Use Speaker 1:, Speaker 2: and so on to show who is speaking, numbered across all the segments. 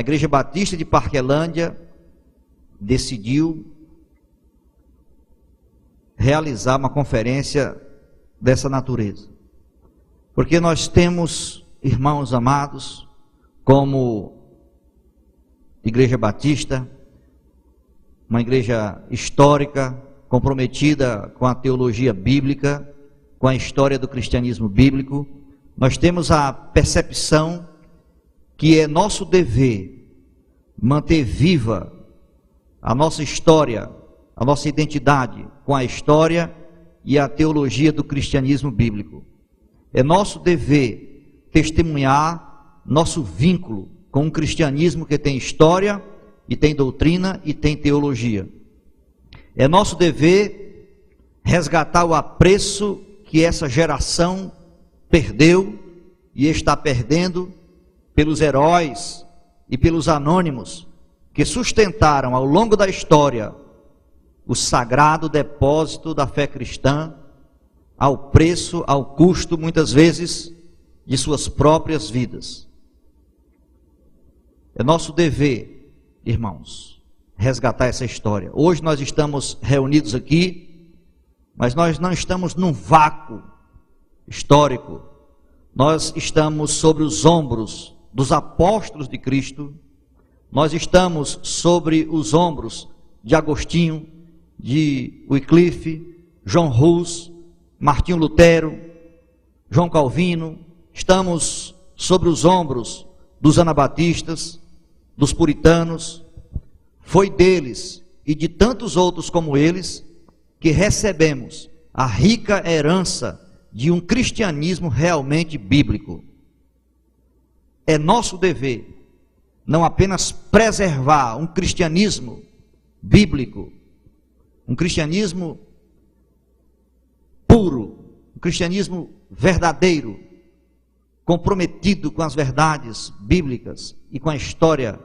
Speaker 1: Igreja Batista de Parquelândia decidiu realizar uma conferência dessa natureza. Porque nós temos, irmãos amados, como Igreja Batista, uma igreja histórica, comprometida com a teologia bíblica, com a história do cristianismo bíblico. Nós temos a percepção que é nosso dever manter viva a nossa história, a nossa identidade com a história e a teologia do cristianismo bíblico. É nosso dever testemunhar nosso vínculo com um cristianismo que tem história, e tem doutrina, e tem teologia. É nosso dever resgatar o apreço que essa geração perdeu e está perdendo pelos heróis e pelos anônimos que sustentaram ao longo da história o sagrado depósito da fé cristã, ao preço, ao custo, muitas vezes, de suas próprias vidas. É nosso dever, irmãos, resgatar essa história. Hoje nós estamos reunidos aqui, mas nós não estamos num vácuo histórico. Nós estamos sobre os ombros dos apóstolos de Cristo. Nós estamos sobre os ombros de Agostinho, de Wycliffe, João Hus, Martinho Lutero, João Calvino. Estamos sobre os ombros dos anabatistas, dos puritanos. Foi deles e de tantos outros como eles que recebemos a rica herança de um cristianismo realmente bíblico. É nosso dever não apenas preservar um cristianismo bíblico, um cristianismo puro, um cristianismo verdadeiro, comprometido com as verdades bíblicas e com a história,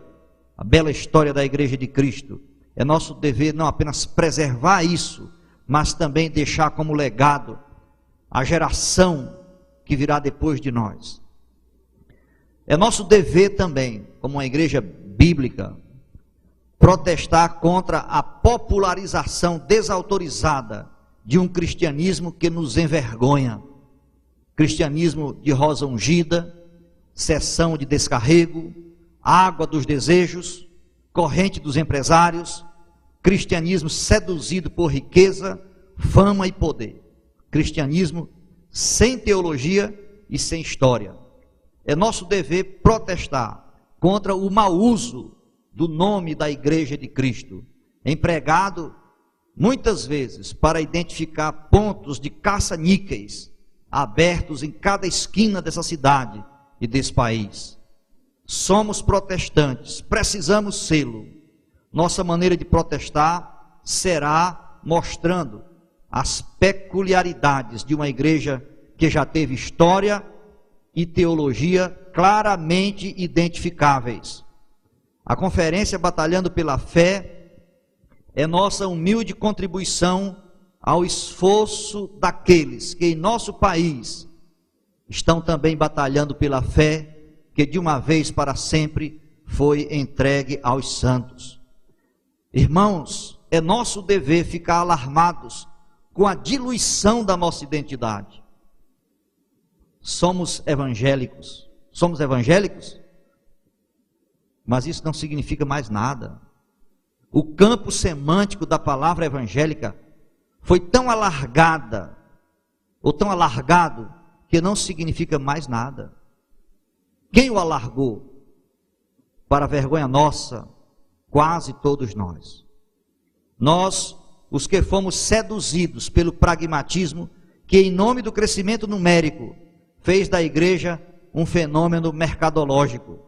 Speaker 1: a bela história da Igreja de Cristo. É nosso dever não apenas preservar isso, mas também deixar como legado a geração que virá depois de nós. É nosso dever também, como uma igreja bíblica, protestar contra a popularização desautorizada de um cristianismo que nos envergonha. Cristianismo de rosa ungida, sessão de descarrego, água dos desejos, corrente dos empresários, cristianismo seduzido por riqueza, fama e poder. Cristianismo sem teologia e sem história. É nosso dever protestar contra o mau uso do nome da Igreja de Cristo, empregado muitas vezes para identificar pontos de caça-níqueis abertos em cada esquina dessa cidade e desse país. Somos protestantes, precisamos sê-lo. Nossa maneira de protestar será mostrando as peculiaridades de uma igreja que já teve história e teologia claramente identificáveis. A conferência Batalhando pela Fé é nossa humilde contribuição ao esforço daqueles que em nosso país estão também batalhando pela fé que de uma vez para sempre foi entregue aos santos. Irmãos, é nosso dever ficar alarmados com a diluição da nossa identidade. Somos evangélicos, mas isso não significa mais nada. O campo semântico da palavra evangélica foi tão alargada, ou tão alargado, que não significa mais nada. Quem o alargou? Para a vergonha nossa, quase todos nós. Nós, os que fomos seduzidos pelo pragmatismo, que em nome do crescimento numérico, fez da igreja um fenômeno mercadológico.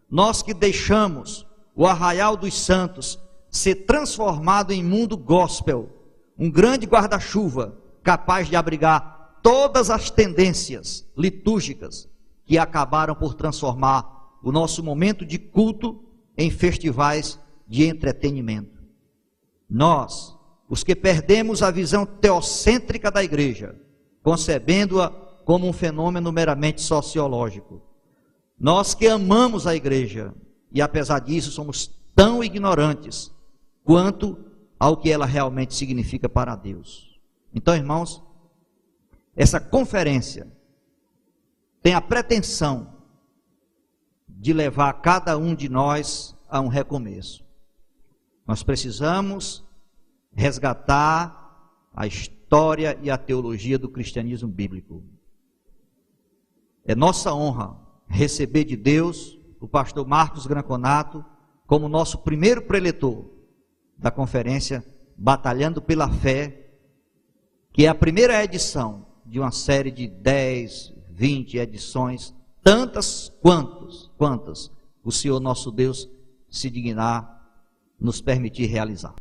Speaker 1: Nós que deixamos o arraial dos santos ser transformado em mundo gospel, um grande guarda-chuva capaz de abrigar todas as tendências litúrgicas que acabaram por transformar o nosso momento de culto em festivais de entretenimento. Nós, os que perdemos a visão teocêntrica da igreja, concebendo-a como um fenômeno meramente sociológico. Nós que amamos a igreja, e apesar disso somos tão ignorantes quanto ao que ela realmente significa para Deus. Então, irmãos, essa conferência tem a pretensão de levar cada um de nós a um recomeço. Nós precisamos resgatar a história e a teologia do cristianismo bíblico. É nossa honra receber de Deus o pastor Marcos Granconato como nosso primeiro preletor da conferência Batalhando pela Fé, que é a primeira edição de uma série de 10, 20 edições, tantas quantas o Senhor nosso Deus se dignar nos permitir realizar.